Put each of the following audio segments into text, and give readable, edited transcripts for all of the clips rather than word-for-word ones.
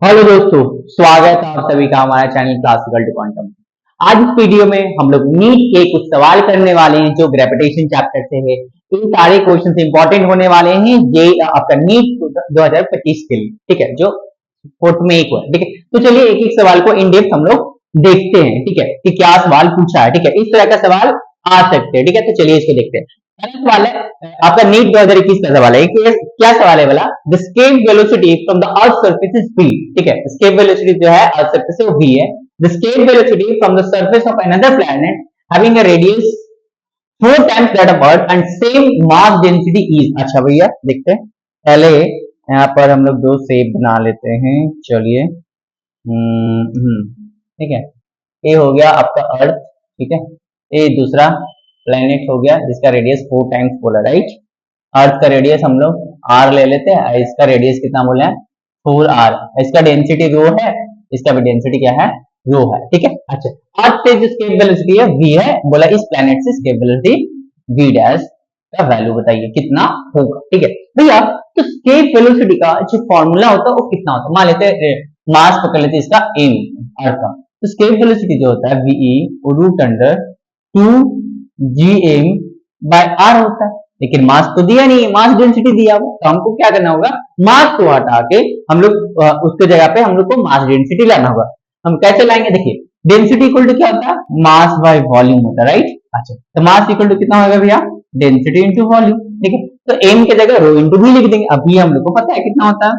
Hello दोस्तों, स्वागत है आप सभी का हमारे चैनल क्लासिकल टू क्वांटम। आज इस वीडियो में हम लोग नीट के कुछ सवाल करने वाले हैं जो ग्रेविटेशन चैप्टर से है। इन सारे क्वेश्चन इंपॉर्टेंट होने वाले हैं ये आपका नीट 2025 के लिए, ठीक है, जो फोर्थ में एक हुआ है, ठीक है। तो चलिए एक एक सवाल को इन डेप्थ हम लोग देखते हैं, ठीक है, कि क्या सवाल पूछा है, ठीक है। इस तरह का सवाल आ सकते हैं, ठीक है। तो चलिए इसको देखते हैं। पहला सवाल है आपका नीट 2021 का सवाल है कि क्या सवाल है वाला, the escape velocity from the earth surface is v, ठीक है। स्केप वेलोसिटी जो है अर्थ सरफेस से वो v है। The escape velocity from the surface of another planet having a radius 4 times that of earth and same mass density is। अच्छा भैया देखते हैं, पहले यहाँ पर हम लोग दो सेप बना लेते हैं। चलिए ठीक है, ये हो गया आपका अर्थ, ठीक है। ये दूसरा प्लेनेट हो गया जिसका रेडियस 4 times बोला, राइट। अर्थ का रेडियस हम लोग r ले लेते हैं, इसका रेडियस कितना बोले हैं 4r। इसका डेंसिटी रो है, इसका भी डेंसिटी क्या है रो है, ठीक है। अच्छा, अर्थ से जो स्केप वेलोसिटी है v है, बोला इस प्लेनेट से स्केप वेलोसिटी v डैश का वैल्यू बताइए कितना होगा, ठीक है भैया। तो स्केप वेलोसिटी का जो फॉर्मूला होता है वो कितना होता है, मान लेते हैं मास पकड़ लेते हैं इसका m अर्थ का। तो स्केप वेलोसिटी जो होता है ve root under 2gm by r होता है। लेकिन मास तो दिया नहीं, मास डेंसिटी दिया हुआ, तो हमको क्या करना होगा, मास को हटा के हम लोग उसके जगह पे हम लोग को मास डेंसिटी लाना होगा। हम कैसे लाएंगे, देखिए डेंसिटी इक्वल टू क्या होता है, मास बाय वॉल्यूम होता है, राइट। अच्छा, तो मास इक्वल टू कितना होगा भैया, डेंसिटी इंटू वॉल्यूम, ठीक है। तो एम के जगह रो इंटू भी लिख देंगे। अभी हम लोग को पता है कितना होता है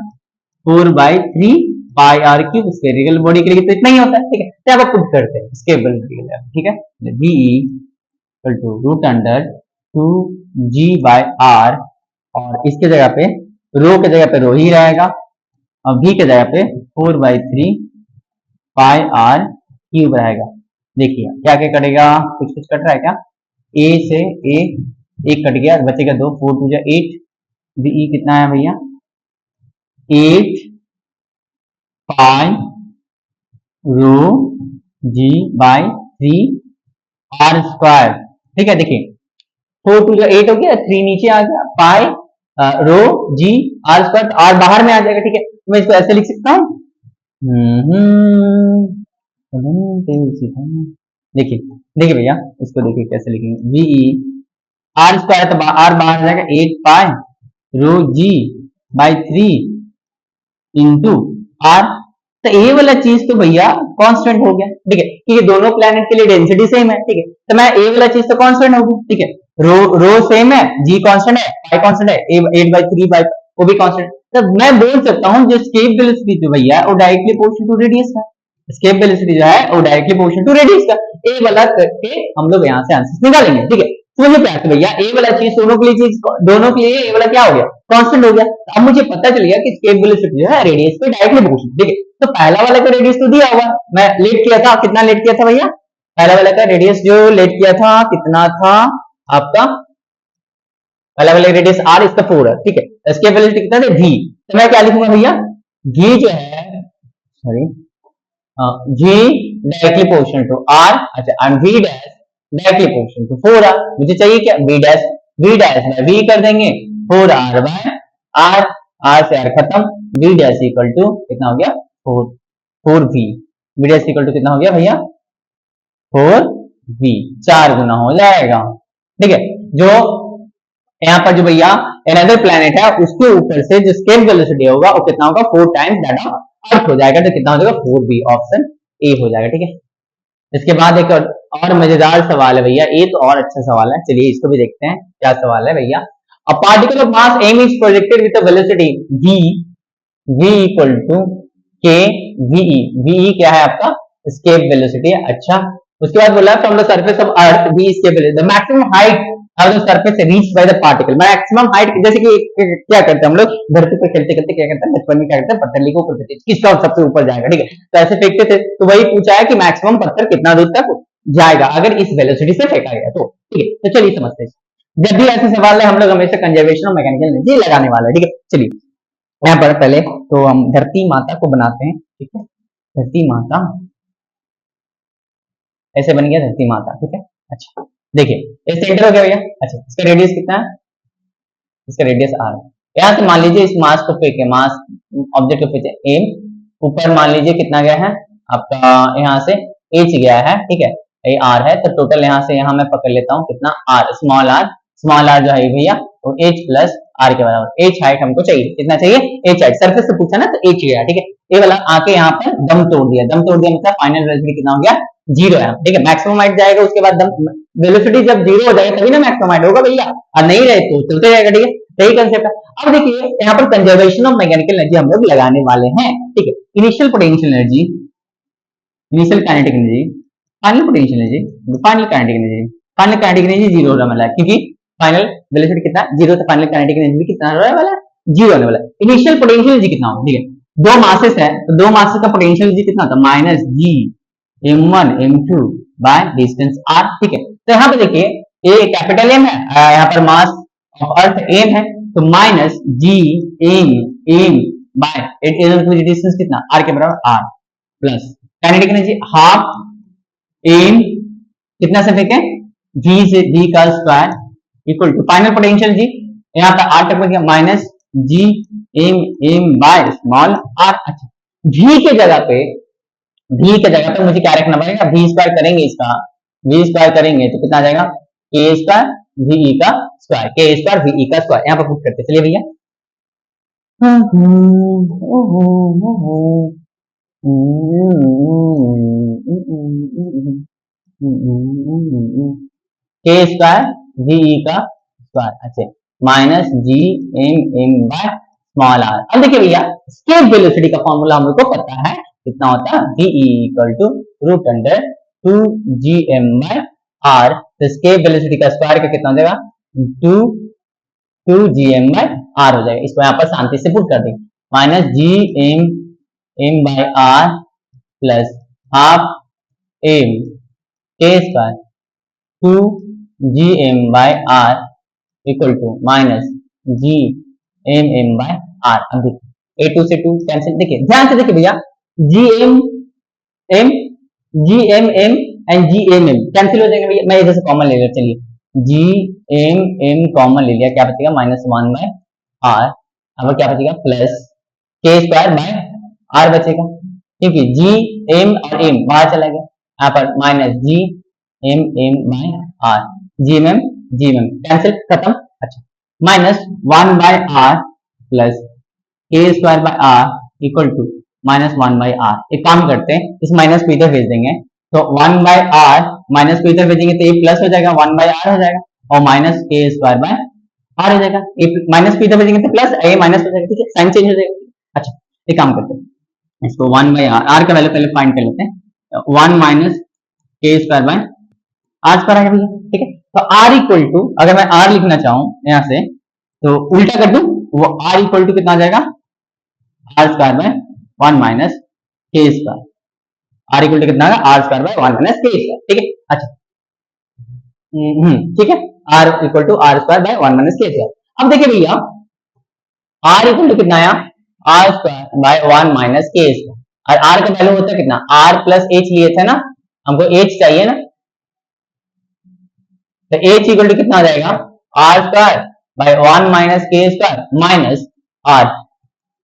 4/3 पाई आर क्यूब, स्फेरिकल बॉडी के लिए तो इतना ही होता है, ठीक है। तो अब पुट करते हैं स्केल, ठीक है। B equal to root under 2g/r, और इसके जगह पे रो के जगह पे रो ही रहेगा, और v के जगह पे 4/3 पाई आर क्यूब रहेगा। देखिए क्या क्या कटेगा, कुछ कुछ कट रहा है क्या, a से a एक कट गया, बचेगा 2, 4 2 8। ve कितना है भैया 8 पाई रो g/3 r स्क्वायर, ठीक है। देखिए 4 2 8 हो गया, 3 नीचे आ गया, पाई रो जी आर स्क्वायर, आर बाहर में आ जाएगा, ठीक है। तो मैं इसको ऐसे लिख सकता हूँ, देखिए देखिए भैया इसको देखिए कैसे लिखेंगे, वी आर स्क्वायर तो आर बाहर आ जाएगा, 8 पाई रो जी बाई 3 इंटू आर। तो ये वाला चीज तो भैया कांस्टेंट हो गया, ठीक है, क्योंकि दोनों प्लैनेट के लिए डेंसिटी सेम है, ठीक है। तो मैं ए वाला चीज तो कांस्टेंट होगी, ठीक है। रो सेम है, जी कांस्टेंट है, पाई कांस्टेंट है, 8/3 बाई वो भी कांस्टेंट। तो मैं बोल सकता हूँ जो स्केप वेलोसिटी जो भैया वो डायरेक्टली प्रोपोर्शनल टू रेडियस का, स्केप वेलोसिटी जो है वो डायरेक्टली प्रोपोर्शनल टू रेडियस का। ए वाला करके हम लोग यहाँ से आंसर निकालेंगे, ठीक है। समझ में आया भैया, ए वाला चीज दोनों के लिए, चीज दोनों के लिए ए वाला क्या हो गया कांस्टेंट हो गया। अब मुझे पता चल गया कि स्केप वेलोसिटी जो है रेडियस पे डायरेक्टली प्रोपोर्शनल, ठीक है। तो पहला वाला का रेडियस तो दिया हुआ, मैं लेट किया था, कितना लेट किया था भैया, पहला वाला का रेडियस जो लेट किया था कितना था आपका, पहला वाला रेडियस r, इसका 4 है, ठीक है। स्केप वेलोसिटी कितना है v, तो मैं क्या लिखूंगा भैया, v जो है sorry v directly proportional to r, अच्छा, and v dash directly proportional to 4r। मुझे चाहिए क्या, v डैश बाय v कर देंगे, 4r बाय r, r से r खत्म, v डैश इक्वल टू कितना हो गया 4v, v dash equal to कितना हो गया भैया 4v, 4 गुना हो जाएगा, ठीक है। जो यहाँ पर जो भैया अनदर प्लैनेट है उसके ऊपर से जो स्केप वेलोसिटी होगा वो कितना होगा 4 टाइम्स दैट ऑफ अर्थ हो जाएगा, तो कितना हो जाएगा 4v, ऑप्शन ए हो जाएगा, ठीक है। इसके बाद एक और मजेदार सवाल है भैया, ये तो और अच्छा सवाल है, चलिए इसको भी देखते हैं क्या सवाल है भैया। A particle of mass m is projected with a velocity v equal to k ve, ve क्या है आपका स्केप वेलोसिटी है, अच्छा। उसके बाद बोला from the surface of earth v escape velocity, the maximum height of the surface reach by the particle, maximum height, जैसे कि क्या करते हैं हम लोग धरती पर खेलते खेलते क्या करते हैं बचपन में, क्या करते हैं पत्थर लेके ऊपर फेंकते, किसका सबसे ऊपर जाएगा, ठीक है। तो ऐसे फेंकते थे, तो वही पूछा है कि मैक्सिमम पत्थर कितना दूर तक जाएगा अगर इस वेलोसिटी से फेंका गया तो, ठीक है। तो चलिए समझते हैं, जब भी ऐसे सवाल है हम लोग हमेशा कंजर्वेशन और मैकेनिकल एनर्जी लगाने वाला है, ठीक है। चलिए यहाँ पर पहले तो हम धरती माता को बनाते हैं, ठीक है। धरती माता ऐसे बन गया धरती माता, ठीक है। अच्छा देखिए ये सेंटर हो गया भैया, अच्छा इसका रेडियस कितना है, इसका रेडियस r है। यहाँ से मान लीजिए इस मास को फेंके, मास ऑब्जेक्ट को फेंके m ऊपर मान लीजिए कितना गया है आपका, यहाँ से h गया है, ठीक है, ये r है, तो टोटल यहाँ से यहाँ मैं पकड़ लेता हूँ कितना r, स्मॉल r जो है भैया वो h प्लस r के बराबर। h हाइट हमको चाहिए, कितना चाहिए, h हाइट, सरफेस से पूछा ना तो h गया, ठीक है। ये वाला आके यहाँ पर दम तोड़ दिया, मतलब फाइनल वेलोसिटी कितना हो गया, जीरो है, ठीक है। मैक्सिमम हाइट जाएगा, उसके बाद दम वेलोसिटी जब जीरो हो जाएगा तभी ना मैक्सिमम हाइट होगा भैया, और नहीं रहे तो चलते जाएगा, ठीक है। सही कंसेप्ट है। अब देखिए यहाँ पर कंजर्वेशन ऑफ मैकेनिकल एनर्जी हम लोग लगाने वाले हैं, ठीक है। Initial potential energy, initial kinetic energy, final potential energy, final kinetic energy. Final kinetic energy zero होने वाला है, क्योंकि फाइनल वेलोसिटी कितना जीरो, तो फाइनल काइनेटिक एनर्जी भी कितना होने वाला है, जीरो होने वाला है। इनिशियल पोटेंशियल एनर्जी कितना होगा, ठीक है, दो मासेस है तो दो मासेस का पोटेंशियल एनर्जी कितना होता है, minus G m1 m2 by distance r, ठीक है। तो यहाँ पे देखिए ये कैपिटल M है, यहाँ पर मास ऑफ अर्थ m है, तो minus G m by distance कितना r के बराबर r, plus kinetic energy half m कितना से फेंके v से v का square equal to final potential जी, यहाँ पर r तक बच गया minus G m by small r। अच्छा, v के जगह पे मुझे क्या रखना पड़ेगा, v स्क्वायर करेंगे इसका, v स्क्वायर करेंगे तो कितना आ जाएगा, k स्क्वायर वी का स्क्वायर, k स्क्वायर वी का स्क्वायर, यहाँ पर पुट करते चलिए भैया। k स्क्वायर वी का स्क्वायर, अच्छा, minus G m by small r। अब देखिए भैया स्केप वेलोसिटी का फॉर्मूला हम लोग को पता है, कितना होता है, v equal to root under 2gm by r, तो स्केप वेलोसिटी का स्क्वायर का कितना हो जाएगा, 2gm बाय r हो जाएगा। इसको यहाँ पर शांति से पुट कर देंगे, minus gm by r plus half m k square 2gm by r equal to minus gm by r। अब देखिए a2 से 2 कैंसिल, देखिए ध्यान से देखिए भैया, gm एंड gmm कैंसिल हो जाएंगे भैया, मैं इधर से कॉमन ले लिया, चलिए gmm कॉमन ले लिया, क्या बचेगा माइनस 1 बाय r, अब क्या बचेगा plus k square by r बचेगा, ठीक है। gm और m बाहर चला गया, यहाँ पर minus gmm by r, gmm cancel, खत्म। अच्छा, minus 1 by r plus k square by r equal to minus 1 by r। एक काम करते हैं, इस माइनस को इधर भेज देंगे, तो 1 बाय r माइनस को इधर भेजेंगे तो ये प्लस हो जाएगा, 1 बाय r हो जाएगा, और minus k square by r हो जाएगा, ये माइनस को इधर भेजेंगे तो प्लस, ये माइनस हो जाएगा, ठीक है, साइन चेंज हो जाएगा। अच्छा, एक काम करते हैं, इसको 1 बाय r का वैल्यू पहले फाइंड कर लेते हैं, 1 minus k square by r square आएगा भैया, ठीक है। तो r इक्वल टू, अगर मैं r लिखना चाहूं यहाँ से तो उल्टा कर दूं, वो r इक्वल टू कितना आ जाएगा, r square by 1 minus k square, r equal to कितना आएगा, r square by 1 minus k square, ठीक है। अच्छा, ठीक है, r equal to r square by 1 minus k square. अब देखिए भैया r इक्वल टू कितना आया, r square by 1 minus k square, और r का वैल्यू होता है कितना, r प्लस h लिए थे ना, हमको h चाहिए ना, तो h इक्वल टू कितना आ जाएगा, r square by 1 minus k square minus r।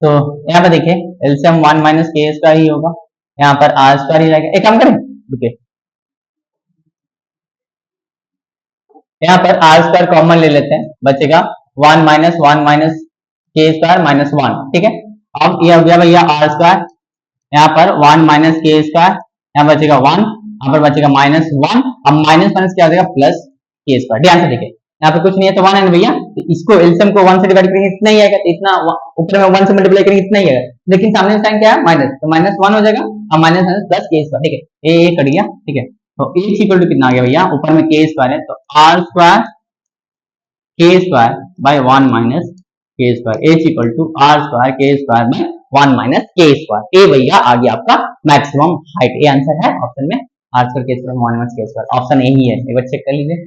तो यहाँ पे देखिए एलसीएम 1 माइनस k स्क्वायर ही होगा, यहाँ पर r स्क्वायर ही रहेगा। एक काम करें, देखिए यहाँ पर r स्क्वायर कॉमन ले लेते हैं, बचेगा 1 माइनस k स्क्वायर माइनस 1, ठीक है। अब ये हो गया भैया r स्क्वायर, यहाँ पर 1 माइनस k स्क्वायर, यहाँ बचेगा 1, यहाँ पर बचेगा माइनस 1, अब माइनस माइनस क्या हो जाएगा प्लस k स्क्वायर। ध्यान से देखिए यहाँ पे कुछ नहीं है तो 1 है ना भैया, तो इसको एलसीएम को 1 से डिवाइड करेंगे इतना ही आएगा, तो इतना ऊपर में 1 से मल्टीप्लाई करेंगे इतना ही आएगा, लेकिन सामने साइन क्या है माइनस, तो माइनस 1 हो जाएगा, और minus minus plus k square, ठीक है, ये कट गया, ठीक है। तो h इक्वल टू कितना आ गया भैया, ऊपर में k स्क्वायर है तो r square k square by 1 minus k square, h equal to r square k square by 1 minus k square. ये भैया आ गया आपका मैक्सिमम हाइट, ये आंसर है ऑप्शन में, r square k square 1 minus k square, option यही है, एक बार चेक कर लीजिए,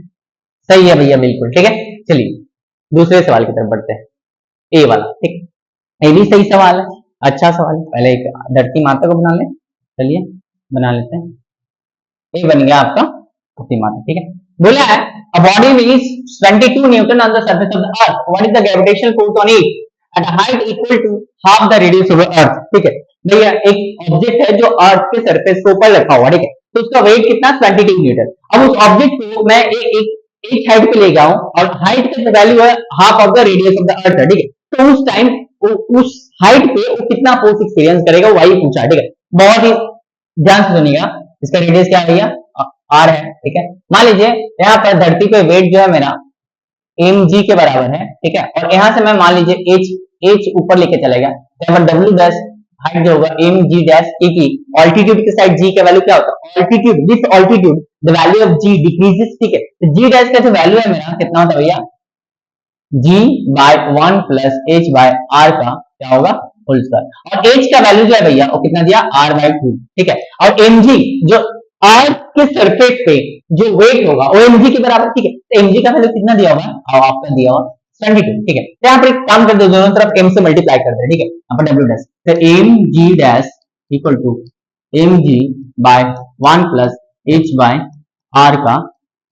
सही है भैया बिल्कुल, ठीक है। चलिए दूसरे सवाल की तरफ बढ़ते हैं, ए वाला, ठीक, ये भी सही सवाल है, अच्छा सवाल है। पहले एक धरती माता को बना ले, चलिए बना लेते हैं, ये बन गया आपका धरती माता, ठीक है। बोला है a body weighs 22 Newton on the surface of the earth, what is the gravitational force on it, at height equal to half the radius of earth. ठीक है भैया, एक ऑब्जेक्ट है जो अर्थ के सरफेस के ऊपर रखा हुआ, ठीक है, तो उसका वेट कितना 22 मीटर। अब उस ऑब्जेक्ट को मैं एक हाइट पे ले गया हूं और हाइट का जो वैल्यू है half of the radius of the earth है, ठीक है, तो उस टाइम उस हाइट पे वो कितना फोर्स एक्सपीरियंस करेगा वही पूछा, ठीक है। बहुत ही ध्यान से सुनिएगा, इसका रेडियस क्या है भैया, आर है, ठीक है। मान लीजिए यहाँ पर धरती पे वेट जो है मेरा एम जी के बराबर है, ठीक है, और यहाँ से मैं मान लीजिए एच ऊपर लेके चला गया, तो यहाँ पर डब्ल्यू डैश हाइट जो होगा एम जी डैश ए की ऑल्टीट्यूड के साइड जी का वैल्यू क्या होता है, altitude, this altitude the value of G decreases, ठीक है, तो जी डैश का जो वैल्यू है मेरा कितना होता है भैया, G by 1 plus h by r का क्या होगा होल स्क्वायर, और एच का वैल्यू जो है भैया वो कितना दिया आर बाय 2, ठीक है, और एम जी जो आर के सरफेस पे जो वेट होगा वो एम जी के बराबर, ठीक है, तो एम जी का वैल्यू कितना दिया होगा, और आपका दिया होगा 72, ठीक है। तो यहाँ पर एक काम कर दो, दोनों तरफ m से मल्टीप्लाई कर दे, ठीक है, यहाँ पर w डैश, तो m g dash equal to m g by 1 plus h by r का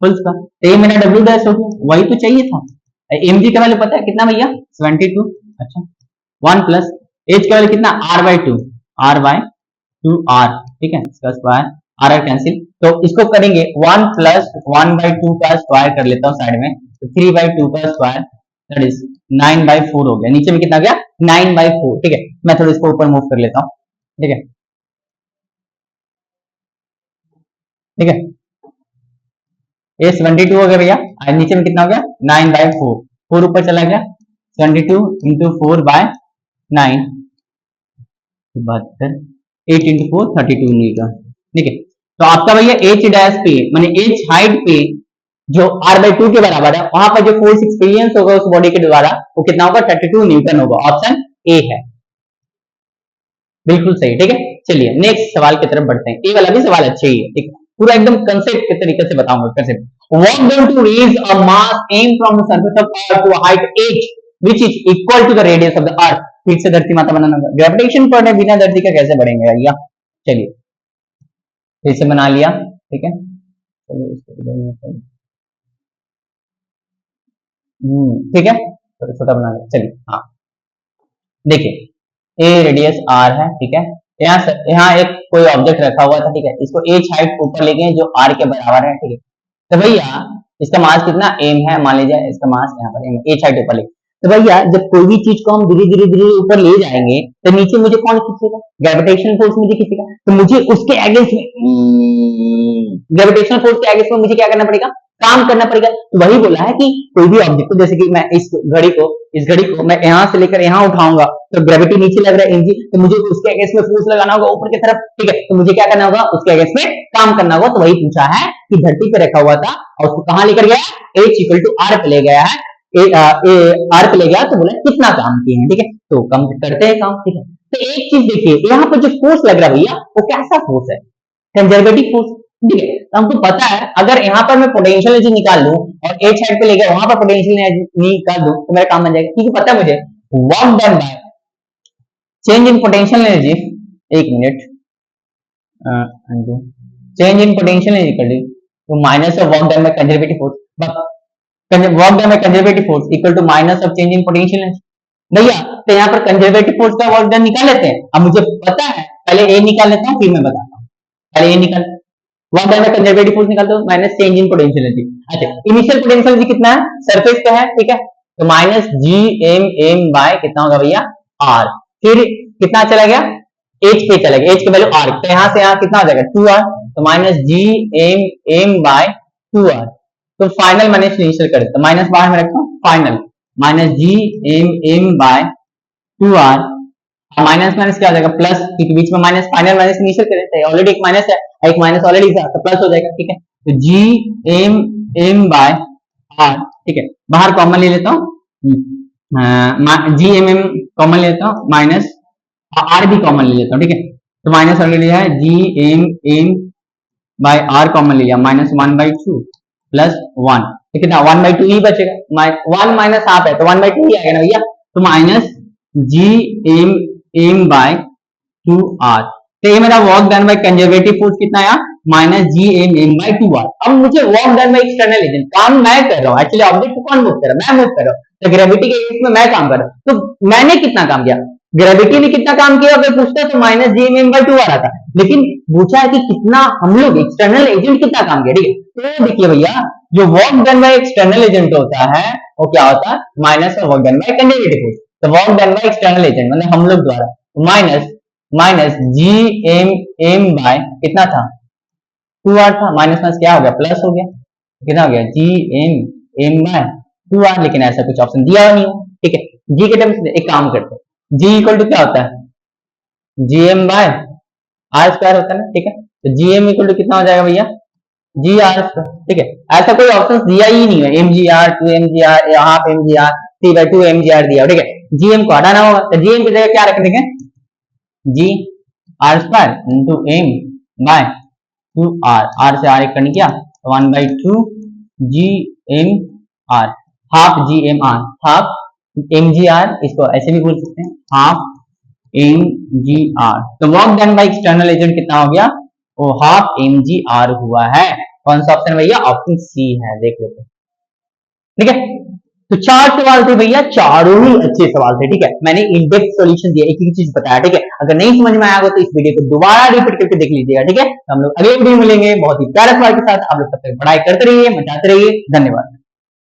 होल स्क्वायर, तो ये मेरा w डैश हो गया, वही तो चाहिए था। m g का वैल्यू पता है कितना भैया 72, अच्छा 1 प्लस h का वैल्यू कितना r by 2, r by 2r, ठीक है, इसका स्क्वायर r कैंसिल, तो इसको करेंगे 1 प्लस 1 बाय 2 का स्क्वायर कर लेता हूँ साइड में, तो 3 बाय 2 का स्क्वायर दैट इज 9 बाय 4 हो गया, नीचे में कितना गया 9 बाय 4, ठीक है, मैं थोड़ा इसको ऊपर मूव कर लेता हूँ, ठीक है, ठीक है, ये 72 हो गया भैया, और नीचे में कितना हो गया 9 बाय 4, 4 ऊपर चला गया, 72 इंटू 4 बाय 9, 72, 8 इंटू 4 32 मिलेगा, ठीक है। तो आपका भैया एच डैश पे माने एच हाइट पे जो r बाय 2 के बराबर है, वहां पर जो फोर्स एक्सपीरियंस होगा उस बॉडी के द्वारा वो कितना होगा 32 न्यूटन होगा, ऑप्शन ए है, बिल्कुल सही, ठीक है। चलिए नेक्स्ट सवाल की तरफ बढ़ते हैं, ये वाला भी सवाल अच्छा ही है, ठीक, पूरा एकदम कंसेप्ट के तरीके से बताऊंगा concept. Walk down to raise a mass aim from the surface of earth to a height h which is equal to the radius of the earth, फिर से धरती माता बनाना होगा, ग्रेविटेशन पढ़ने बिना धरती का कैसे बढ़ेंगे भैया, चलिए फिर से बना लिया, ठीक है, चलिए इसको ठीक है, छोटा छोटा बना लिया, चलिए हाँ देखिए ए रेडियस आर है, ठीक है, यहाँ एक कोई ऑब्जेक्ट रखा हुआ था, ठीक है, इसको एच हाइट ऊपर ले गए जो आर के बराबर है, ठीक है, तो भैया इसका मास कितना एम है, मान लीजिए इसका मास यहाँ पर एम है, एच हाइट ऊपर ले, तो भैया जब कोई भी चीज को हम धीरे धीरे धीरे ऊपर ले जाएंगे तो नीचे मुझे कौन खींचेगा, ग्रेविटेशनल फोर्स मुझे खींचेगा, तो मुझे उसके अगेंस्ट में ग्रेविटेशनल फोर्स के अगेंस्ट में मुझे क्या करना पड़ेगा, काम करना पड़ेगा। तो वही बोला है कि कोई भी ऑब्जेक्ट को, जैसे कि मैं इस घड़ी को मैं यहाँ से लेकर यहाँ उठाऊंगा तो ग्रेविटी नीचे लग रहा है एनजी, तो मुझे उसके अगेंस्ट में फोर्स लगाना होगा ऊपर की तरफ, ठीक है, तो मुझे क्या करना होगा उसके अगेंस्ट में काम करना होगा। तो वही पूछा है कि धरती पे रखा हुआ था और उसको कहां लेकर गया, एच इक्वल टू आर पे ले गया है, आर पे ले गया, तो बोला कितना काम किए हैं, ठीक है, तो कम करते हैं काम, ठीक है। तो एक चीज देखिए यहाँ पर जो फोर्स लग रहा है भैया वो कैसा फोर्स है, कंजर्वेटिव फोर्स, ठीक है, तो हमको पता है अगर यहाँ पर मैं पोटेंशियल एनर्जी निकाल लूं और एच हाइट पे ले गया वहां पर पोटेंशियल एनर्जी निकाल दूं तो मेरा काम बन जाएगा, क्योंकि पता है मुझे work done by change in potential energy, एक minute, change in potential energy कर ली तो minus of work done by conservative force, work done by conservative force equal to minus of change in potential energy. भैया तो यहाँ पर conservative force का work done निकाल लेते हैं, अब मुझे पता है पहले ए निकाल लेता हूँ फिर मैं बताता हूँ, पहले ए निकाल, work done by conservative force निकाल दो minus change in potential energy, अच्छा इनिशियल पोटेंशियल एनर्जी कितना है सरफेस पे है, ठीक है, तो minus G M M by कितना होगा भैया आर, फिर कितना चला गया एच पे चला गया, एच की वैल्यू आर, तो यहाँ से यहाँ कितना हो जाएगा 2r, तो minus G M M by 2r, तो फाइनल मैंने इनिशियल कर दिया, माइनस बाहर में रखता हूँ, final minus G M M by 2r, minus minus क्या हो जाएगा प्लस, क्योंकि बीच में माइनस, फाइनल माइनस इनिशियल कर देते हैं, ऑलरेडी एक माइनस है, एक माइनस ऑलरेडी था तो प्लस हो जाएगा, ठीक है, तो G M M by R, ठीक है, बाहर कॉमन ले लेता हूँ, जी एम एम कॉमन ले लेता हूँ, माइनस आर भी कॉमन ले लेता हूँ, ठीक है, तो माइनस ऑलरेडी है, G M M by R common ले लिया, माइनस 1/2 प्लस 1, ठीक है ना, 1/2 ही बचेगा, 1 माइनस हाफ है तो 1/2 ही आएगा ना भैया, तो minus G M M by 2r, तो ये मेरा work done by conservative force कितना आया minus G M M by 2r। अब मुझे work done by external agent, काम मैं कर रहा हूँ, एक्चुअली ऑब्जेक्ट को कौन मूव कर रहा है, मैं मूव कर रहा हूँ, तो ग्रेविटी के केस में मैं काम कर रहा हूं, तो मैंने कितना काम किया, ग्रेविटी ने कितना काम किया अगर पूछता तो minus G M M by 2 आ रहा था, लेकिन पूछा है कि कितना हम लोग एक्सटर्नल एजेंट कितना काम किया, ठीक है। तो देखिए भैया जो work done by external agent होता है वो क्या होता है, minus work done by conservative force. तो work done by external agent मतलब हम लोग द्वारा, minus minus G M M by कितना था 2r था, माइनस माइनस क्या हो गया प्लस हो गया, कितना हो गया G M M by 2r, लेकिन ऐसा कुछ ऑप्शन दिया नहीं हो, ठीक है। जी के टर्म्स एक काम करते हैं, जी इक्वल टू क्या होता है G M by R square होता है ना, ठीक है। तो जी एम इक्वल टू कितना हो जाएगा भैया जी आर स्क्वायर, ठीक है। ऐसा कोई ऑप्शन दिया ही नहीं है, M G R, two M G R, half M G R, C by two M G R दिया, ठीक है। जी एम को हटाना होगा, तो जी एम की जगह क्या रख देंगे G r square into m by 2r, r से r एक करने क्या 1/2 G m r, half G m r, half M G r, इसको ऐसे भी बोल सकते हैं हाफ एम जी आर। तो work done by external agent कितना हो गया, वो हाफ एम जी आर हुआ है। कौन सा ऑप्शन भैया, ऑप्शन सी है, देख लेते हैं, ठीक है। तो 4 सवाल थे भैया, चारों ही अच्छे सवाल थे, ठीक है। मैंने इंडेक्स सॉल्यूशन दिया, एक एक चीज बताया, ठीक है। अगर नहीं समझ में आया हो तो इस वीडियो को दोबारा रिपीट करके देख लीजिएगा, ठीक है। तो हम लोग अगले वीडियो में मिलेंगे बहुत ही प्यारे सवाल के साथ। आप लोग तब तक पढ़ाई करते रहिए, मचाते रहिए, धन्यवाद।